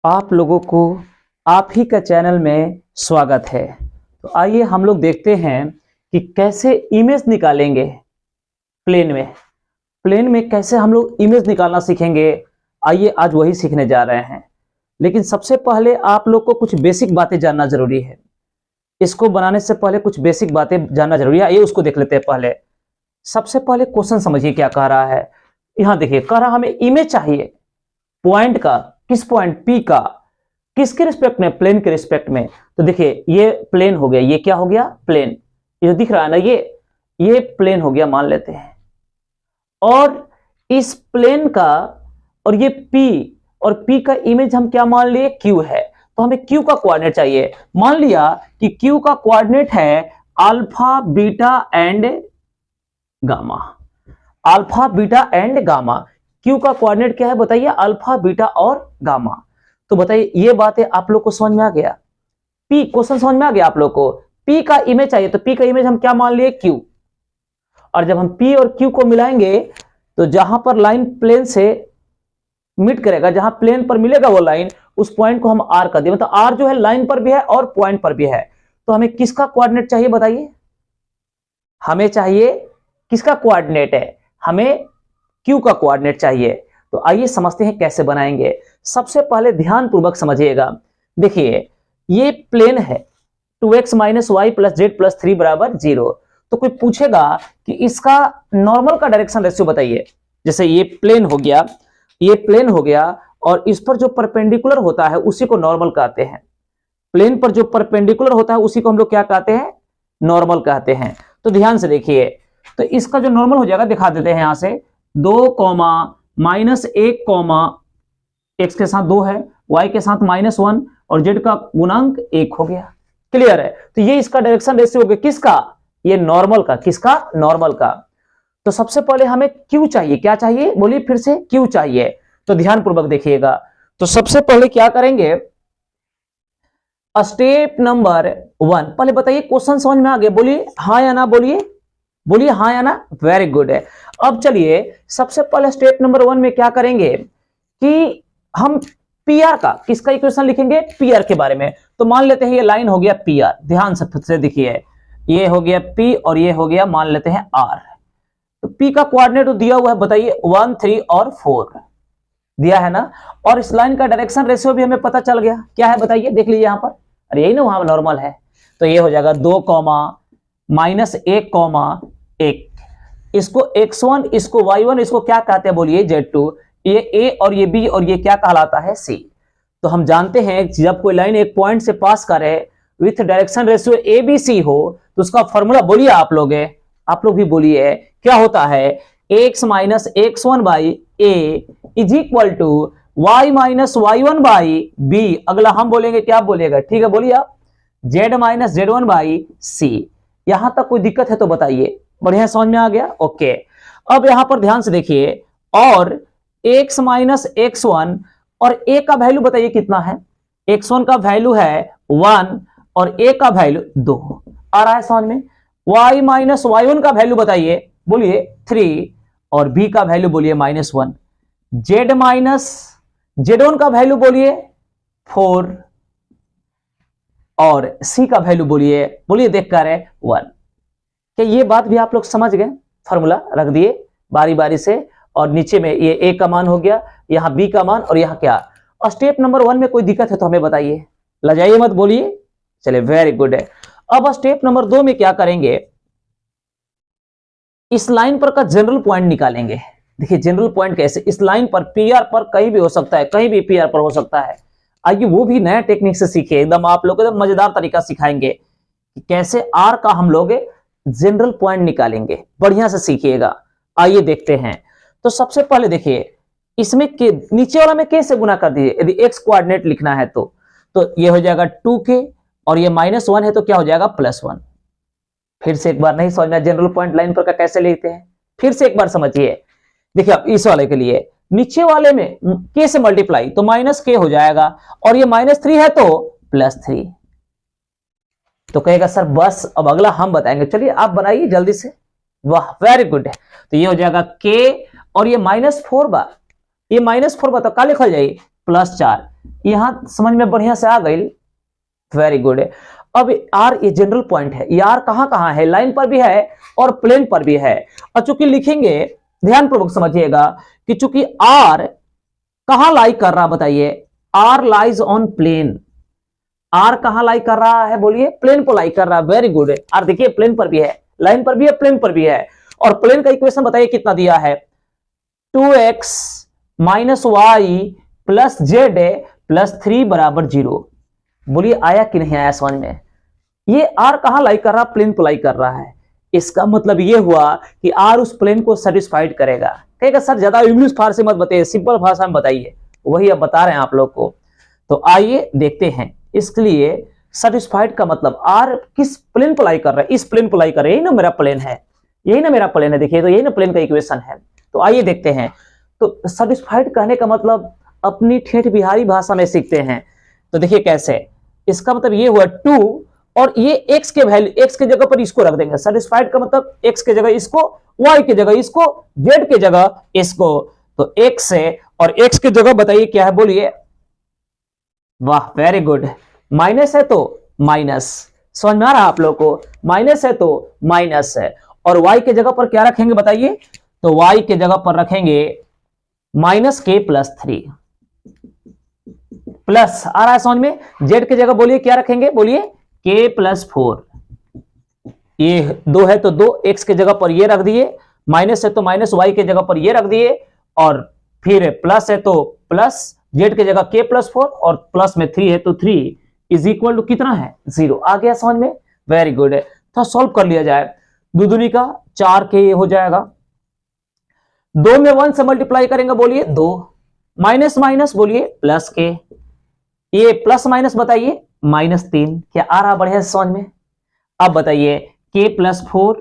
आप लोगों को आप ही का चैनल में स्वागत है। तो आइए हम लोग देखते हैं कि कैसे इमेज निकालेंगे प्लेन में कैसे हम लोग इमेज निकालना सीखेंगे। आइए आज वही सीखने जा रहे हैं, लेकिन सबसे पहले आप लोग को कुछ बेसिक बातें जानना जरूरी है। इसको बनाने से पहले कुछ बेसिक बातें जानना जरूरी है। आइए उसको देख लेते हैं। पहले सबसे पहले क्वेश्चन समझिए क्या कह रहा है। यहां देखिए, कह रहा हमें इमेज चाहिए पॉइंट का। किस पॉइंट P का? किसके रिस्पेक्ट में? प्लेन के रिस्पेक्ट में। तो देखिए ये प्लेन हो गया, ये क्या हो गया? प्लेन। ये जो दिख रहा है ना, ये प्लेन हो गया मान लेते हैं। और इस प्लेन का और ये P और P का इमेज हम क्या मान लिए? Q है। तो हमें Q का कोऑर्डिनेट चाहिए। मान लिया कि Q का कोऑर्डिनेट है alpha beta and gamma. Alpha beta and gamma. Q का कोऑर्डिनेट क्या है बताइए? अल्फा बीटा और गामा। तो बताइए ये बातें आप लोग को समझ में आ गया? P क्वेश्चन समझ में आ गया आप लोग को? P का इमेज चाहिए, तो P का इमेज हम क्या मान लिए? Q। और जब हम P और Q को मिलाएंगे तो जहां पर लाइन प्लेन से मीट करेगा, जहां प्लेन पर मिलेगा वो लाइन, उस पॉइंट को हम R कर दिए। मतलब R जो है लाइन पर भी है और पॉइंट पर भी है। तो हमें किसका कोऑर्डिनेट चाहिए बताइए? हमें चाहिए किसका कोऑर्डिनेट है? हमें Q का कोऑर्डिनेट चाहिए। तो आइए समझते हैं कैसे बनाएंगे। सबसे पहले ध्यान पूर्वक समझिएगा। देखिए ये प्लेन है 2x minus y plus z plus 3 बराबर 0। तो कोई पूछेगा कि इसका नॉर्मल का डायरेक्शन रेशियो बताइए। जैसे ये प्लेन हो गया, ये प्लेन हो गया, और इस पर जो परपेंडिकुलर होता है उसी को नॉर्मल कहते हैं। प्लेन पर जो परपेंडिकुलर होता है उसी को हम लोग क्या कहते हैं? नॉर्मल कहते हैं। तो ध्यान से देखिए, तो इसका जो नॉर्मल हो जाएगा दिखा देते हैं यहां से। 2 कॉमा माइनस 1 कॉमा एक्स के साथ 2 है, वाई के साथ -1 और जेड का गुणांक 1 हो गया। क्लियर है? तो ये इसका डायरेक्शन रेशियो हो गया। किसका? ये नॉर्मल का। किसका? नॉर्मल का। तो सबसे पहले हमें क्यू चाहिए। क्या चाहिए? बोलिए फिर से। क्यू चाहिए। तो ध्यान पूर्वक देखिएगा। तो सबसे पहले क्या करेंगे? Step number 1। पहले बताइए क्वेश्चन समझ में आ गया? बोलिए हाँ या ना। बोलिए हाँ या ना। वेरी गुड है। अब चलिए सबसे पहले स्टेप नंबर 1 में क्या करेंगे कि हम पीआर का, किसका इक्वेशन लिखेंगे? पीआर के बारे में। तो मान लेते हैं ये लाइन हो गया पीआर। ध्यान से देखिए, ये हो गया P और ये हो गया मान लेते हैं R। तो P का कोऑर्डिनेट दिया हुआ है, बताइए 1 3 और 4 दिया है ना। और इस लाइन का डायरेक्शन रेशियो भी हमें पता चल गया। क्या है बताइए? देख लीजिए यहां पर। अरे यही ना, वहां नॉर्मल है। तो ये हो जाएगा 2 कॉमा माइनस 1 कॉमा 1। इसको x1, इसको y1, इसको क्या कहते हैं? बोलिए z2। ये a और ये b और ये क्या कहलाता है? c। तो हम जानते हैं जब कोई लाइन एक पॉइंट से पास करे with direction ratio a b c हो तो उसका फॉर्मूला बोलिए आप लोग भी बोलिए क्या होता है? x minus x1 by a is equal to y minus y1 by b। अगला हम बोलेंगे, क्या बोलिएगा? ठीक है बोलिए आप, z minus z1 by c। यहां तक कोई दिक्कत है तो बताइए। बढ़िया समझ में आ गया? ओके। अब यहां पर ध्यान से देखिए, और x माइनस x1 और a का वैल्यू बताइए कितना है? x1 का वैल्यू है 1 और a का वैल्यू 2। आ रहा है समझ में? y माइनस y1 का वैल्यू बताइए, बोलिए 3, और b का वैल्यू बोलिए -1। z माइनस z1 का वैल्यू बोलिए 4 और c का वैल्यू बोलिए देख कर है 1। क्या ये बात भी आप लोग समझ गए? फॉर्मूला रख दिए बारी बारी से, और नीचे में ये a का मान हो गया, यहां b का मान, और यहां क्या। और स्टेप नंबर 1 में कोई दिक्कत है तो हमें बताइए, लजाइए मत, बोलिए। चलिए वेरी गुड है। अब स्टेप नंबर 2 में क्या करेंगे? इस लाइन पर का जनरल पॉइंट निकालेंगे। देखिए जनरल पॉइंट कैसे? इस लाइन पर पीआर पर कहीं भी हो सकता है, कहीं भी पीआर पर हो सकता है। आइए वो भी नया टेक्निक से सीखिए। एकदम आप लोग एकदम मजेदार तरीका सिखाएंगे कि कैसे आर का हम लोग जनरल पॉइंट निकालेंगे। बढ़िया से सीखिएगा। आइए देखते हैं। तो सबसे पहले देखिए, इसमें के नीचे वाला में के से गुना कर दीजिए यदि x कोऑर्डिनेट लिखना है तो ये हो जाएगा 2k, और ये -1 है तो क्या हो जाएगा? +1। फिर से एक बार नहीं समझ में जनरल पॉइंट लाइन पर का कैसे लिखते हैं? फिर से एक बार समझिए। देखिए अब इस वाले के लिए नीचे वाले में k से मल्टीप्लाई तो -k हो जाएगा, और ये -3 है तो +3। तो कहेगा सर बस अब अगला हम बताएंगे। चलिए आप बनाइए जल्दी से। वाह वेरी गुड है। तो ये हो जाएगा k, और ये -4 बा, ये -4 बा तो क्या लिखा जाए? +4। यहां समझ में बढ़िया से आ गई, वेरी गुड। अब आर ये जनरल पॉइंट है, ये आर कहां कहां है, लाइन पर भी है और प्लेन पर भी है। और चूंकि लिखेंगे, ध्यानपूर्वक समझिएगा कि चूंकि आर कहां लाई कर रहा, बताइए, r lies on plane. R कहां लाई कर रहा है, बोलिए, प्लेन पर लाई कर रहा है, वेरी गुड। आर देखिए प्लेन पर भी है, लाइन पर भी है, प्लेन पर भी है। और प्लेन का इक्वेशन बताइए कितना दिया है, 2x - y + z + 3 = 0। बोलिए आया कि नहीं आया समझ में। ये आर कहां लाई कर रहा, प्लेन पर लाई कर रहा है। इसका मतलब ये हुआ कि आर उस प्लेन को सेटिस्फाइड करेगा। ठीक है सर, ज्यादा इंग्लिश फारसी मत बताइए, सिंपल भाषा में बताइए, वही अब बता रहे हैं आप लोग को। तो आइए देखते हैं। इसके लिए सेटिस्फाइड का मतलब आर किस प्लेन पर लाई कर रहा है, इस प्लेन पर लाई कर रहा है, यही ना मेरा प्लेन है, यही ना मेरा प्लेन है, देखिए तो यही ना प्लेन का इक्वेशन है। तो आइए देखते हैं। तो सेटिस्फाइड कहने का मतलब अपनी ठेठ बिहारी भाषा में सीखते हैं। तो देखिए कैसे, इसका मतलब ये हुआ 2 और ये x के वैल्यू, x के जगह पर इसको रख देंगे। सेटिस्फाइड का मतलब x के जगह इसको, y के जगह इसको, z के जगह इसको। तो x है और x के जगह बताइए क्या है, बोलिए, वाह वेरी गुड। माइनस है तो माइनस, समझ में आ रहा है आप लोग को, माइनस है तो माइनस है। और y के जगह पर क्या रखेंगे बताइए, तो y के जगह पर रखेंगे -k+3 प्लस, आ रहा है समझ में। z के जगह बोलिए क्या रखेंगे, बोलिए k+4। ये 2 है तो 2, x के जगह पर ये रख दिए, माइनस है तो माइनस, y के जगह पर ये रख दिए, और फिर प्लस है तो प्लस, z के जगह k+4 और प्लस में 3 है तो 3 = कितना है, 0। आ गया समझ में, वेरी गुड। तो सॉल्व कर लिया जाए, 2 दूनी का 4k हो जाएगा, 2 में 1 से मल्टीप्लाई करेंगे, बोलिए 2, माइनस माइनस बोलिए प्लस के, ये प्लस माइनस बताइए -3। क्या आ रहा बढ़िया से समझ में। अब बताइए k+4,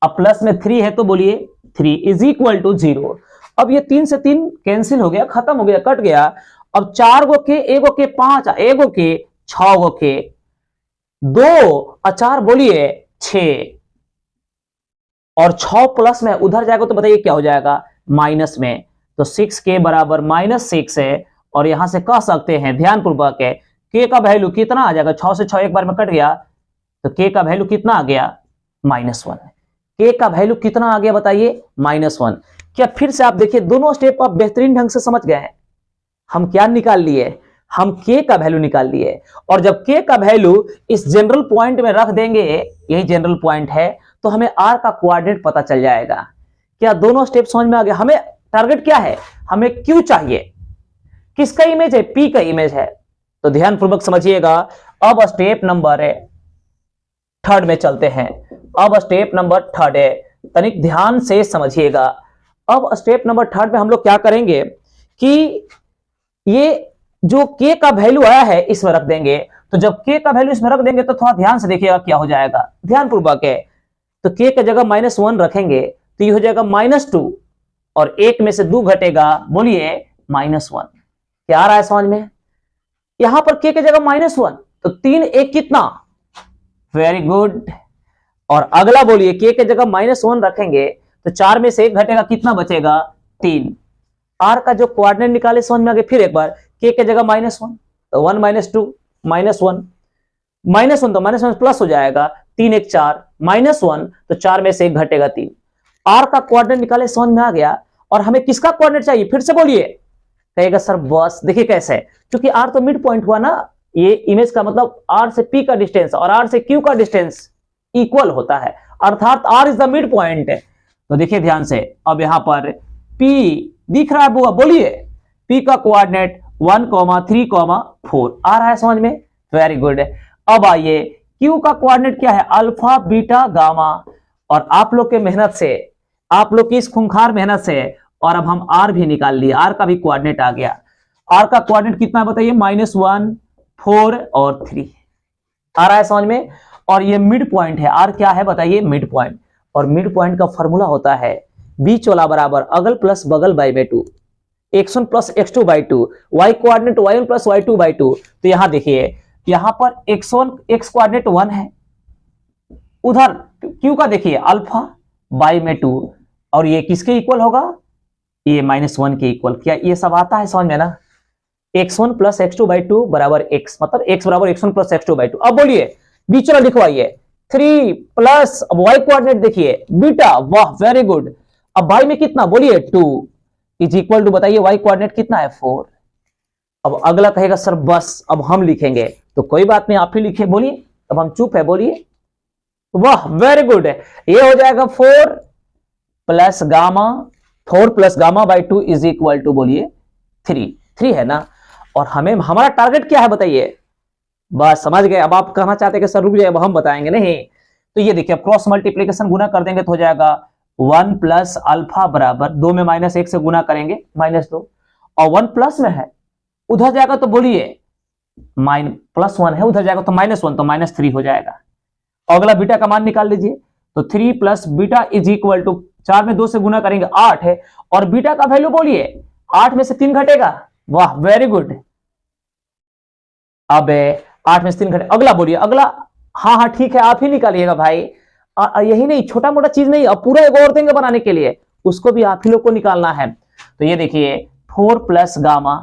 अब प्लस में 3 है तो बोलिए 3 = 0। अब ये 3 से 3 कैंसिल हो गया, खत्म हो गया, कट गया। अब 4 गो के, 1 गो के 5, 1 गो के 6 गो के 2 और 4 बोलिए 6, और 6 प्लस में उधर जाएगा तो बताइए क्या हो जाएगा, माइनस में। तो 6k बराबर -6 है। और यहां से कह सकते हैं ध्यानपूर्वक है, k का वैल्यू कितना आ जाएगा, 6 से 6 एक बार में कट गया, तो k का वैल्यू कितना आ गया, -1। k का वैल्यू कितना आ गया बताइए, -1। क्या फिर से आप देखिए, दोनों स्टेप आप बेहतरीन ढंग से समझ गए हैं। हम क्या निकाल लिए, हम k का वैल्यू निकाल लिए। और जब k का वैल्यू इस जनरल पॉइंट में रख देंगे, यही जनरल पॉइंट है, तो हमें r का कोऑर्डिनेट पता चल जाएगा। क्या दोनों स्टेप समझ में आ गया। हमें टारगेट क्या है, हमें q चाहिए, किसका इमेज है, p का इमेज है। तो ध्यानपूर्वक समझिएगा। अब स्टेप नंबर 3 में चलते हैं। अब स्टेप नंबर 3 है, तनिक ध्यान से समझिएगा। अब स्टेप नंबर 3 में हम लोग क्या करेंगे कि ये जो k का वैल्यू आया है इसमें रख देंगे। तो जब k का वैल्यू इसमें रख देंगे तो थोड़ा ध्यान से देखिएगा क्या हो जाएगा, ध्यानपूर्वक है। तो k की जगह -1 रखेंगे तो ये हो जाएगा -2, और 1 में से 2 घटेगा, बोलिए -1। क्या आ रहा है समझ में। यहां पर k की जगह -1 तो 3 1 कितना, वेरी गुड। और अगला बोलिए k की जगह -1 रखेंगे तो 4 में से 1 घटेगा, कितना बचेगा, 3। r का जो कोऑर्डिनेट निकाले समझ में आ गया। फिर एक बार k की जगह -1 तो 1 - 2 -1, -1 तो -1 प्लस हो जाएगा, 3 1 4, -1 तो 4 में से 1 घटेगा, 3। r का कोऑर्डिनेट निकाले समझ में आ गया। और हमें किसका कोऑर्डिनेट चाहिए, फिर से बोलिए, कहेगा सर बस देखिए कैसे, क्योंकि r तो मिड पॉइंट हुआ ना, ये इमेज का मतलब r से p का डिस्टेंस और r से q का डिस्टेंस इक्वल होता है, अर्थात r is the mid point. तो देखिए ध्यान से, अब यहां पर p दिख रहा है बुआ, बोलिए p का कोऑर्डिनेट 1 3 4 आ रहा है समझ में, वेरी गुड। अब आइए q का कोऑर्डिनेट क्या है, अल्फा बीटा गामा। और आप लोग के मेहनत से, आप लोग की इस खूंखार मेहनत से, और अब हम r भी निकाल लिए, r का भी कोऑर्डिनेट आ गया। r का कोऑर्डिनेट कितना है बताइए, -1 4 और 3 आ रहा है समझ में। और ये मिड पॉइंट है, r क्या है बताइए, मिड पॉइंट। और मिड पॉइंट का फॉर्मूला होता है बीच वाला बराबर अगल प्लस बगल by 2, x1 plus x2 by 2, y coordinate y1 plus y2 by 2। तो यहां देखिए, यहां पर x1 x कोऑर्डिनेट 1 है, उधर q का देखिए अल्फा बाई 2, और ये किसके इक्वल होगा, ये -1 के इक्वल। क्या ये सब आता है समझ में ना? x1 प्लस x2/2 बराबर x, मतलब x बराबर x1 प्लस x2/2। अब बोलिए बीच वाला लिखवाइए 3 प्लस, अब y कोऑर्डिनेट देखिए बीटा, वाह वेरी गुड। अब y में कितना बोलिए 2 इज इक्वल टू, बताइए y कोऑर्डिनेट कितना है 4। अब अगला कहेगा सर बस अब हम लिखेंगे, तो कोई बात नहीं आप ही लिखिए, बोलिए। अब हम चुप है, बोलिए। वाह वेरी गुड है, ये हो जाएगा 4 plus gamma, 4 plus gamma by 2 is equal to बोलिए 3 है ना। और हमें हमारा टारगेट क्या है बताइए? बस समझ गए। अब आप कहना चाहते हैं कि सर रुक जाए अब हम बताएंगे, नहीं। तो ये देखिए क्रॉस मल्टीप्लीकेशन गुना कर देंगे तो हो जाएगा 1 प्लस अल्फा बराबर 2 में -1 से गुना करेंगे -2, और 1 प्लस में है उधर जाएगा तो बोलिए +1 है, उधर जाएगा तो -1 तो -3 हो जाएगा। अगला बीटा का मान निकाल लीजिए, तो 3 plus beta is equal to 4 में 2 से गुना करेंगे 8 है, और बीटा का वैल्यू बोलिए 8 में से 3 घटेगा, वाह वेरी गुड। अब 8 में से 3 घटे, अगला बोलिए अगला। हाँ ठीक है आप ही निकालिएगा भाई, यही नहीं छोटा मोटा चीज नहीं, अब पूरा एक और देंगे बनाने के लिए, उसको भी आप ही लोग को निकालना है। तो ये देखिए 4 प्लस गामा,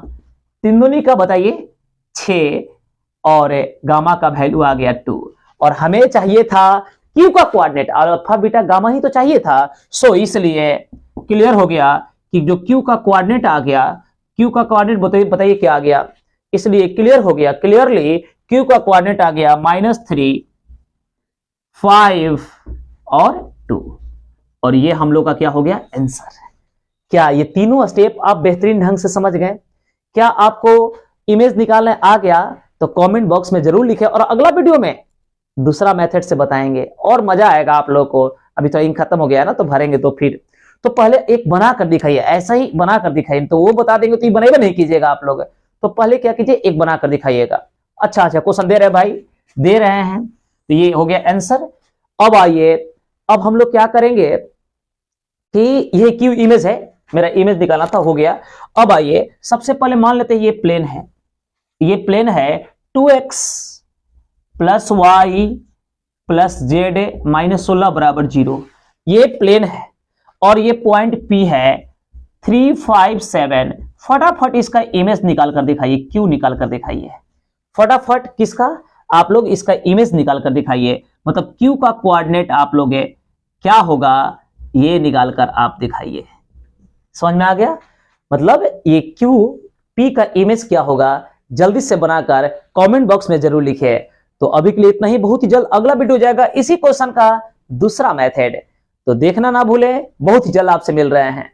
3 दूनी का बताइए 6, और गामा का वैल्यू आ गया 2, और हमें चाहिए था क्यू का कोऑर्डिनेट, और अल्फा बीटा गामा ही तो चाहिए था। सो इसलिए क्लियर हो गया कि जो क्यू का कोऑर्डिनेट आ गया, क्यू का कोऑर्डिनेट बताइए क्या आ गया, इसलिए क्लियर हो गया, क्लियरली क्यू का कोऑर्डिनेट आ गया -3, 5 और 2, और ये हम लोग का क्या हो गया आंसर। क्या ये तीनों स्टेप आप बेहतरीन ढंग से समझ गए? क्या आपको इमेज निकालने आ गया? तो कमेंट बॉक्स में जरूर लिखें, और अगला वीडियो में दूसरा मेथड से बताएंगे और मजा आएगा आप लोगों को। अभी तो इंक खत्म हो गया है ना, तो भरेंगे तो फिर तो पहले एक बना कर दिखाइए, ऐसा ही बना कर दिखाइए, तो वो बता देंगे तो ये बनेगा नहीं कीजिएगा आप लोग, तो पहले क्या कीजिए एक बना कर दिखाइएगा। अच्छा क्वेश्चन दे रहे हैं भाई, दे रहे हैं, तो ये हो गया आंसर। अब आइए, अब हम लोग क्या करेंगे कि ये क्यू इमेज है, मेरा इमेज निकालना था, हो गया। अब आइए सबसे पहले मान लेते हैं ये प्लेन है, ये प्लेन है 2x plus Y plus Z -16 बराबर 0, ये प्लेन है, और ये पॉइंट P है 3, 5, 7। फटाफट इसका इमेज निकाल कर दिखाइए, क्यू निकाल कर दिखाइए फटाफट। किसका? आप लोग इसका इमेज निकाल कर दिखाइए, मतलब क्यू का कोऑर्डिनेट आप लोग क्या होगा ये निकाल कर आप दिखाइए। समझ में आ गया? मतलब ये क्यू P का इमेज क्या होगा, जल्दी से बनाकर कमेंट बॉक्स में जरूर लिखिए। तो अभी के लिए इतना ही, बहुत ही जल्द अगला वीडियो जाएगा इसी क्वेश्चन का दूसरा मेथड, तो देखना ना भूलें, बहुत ही जल्द आपसे मिल रहे हैं।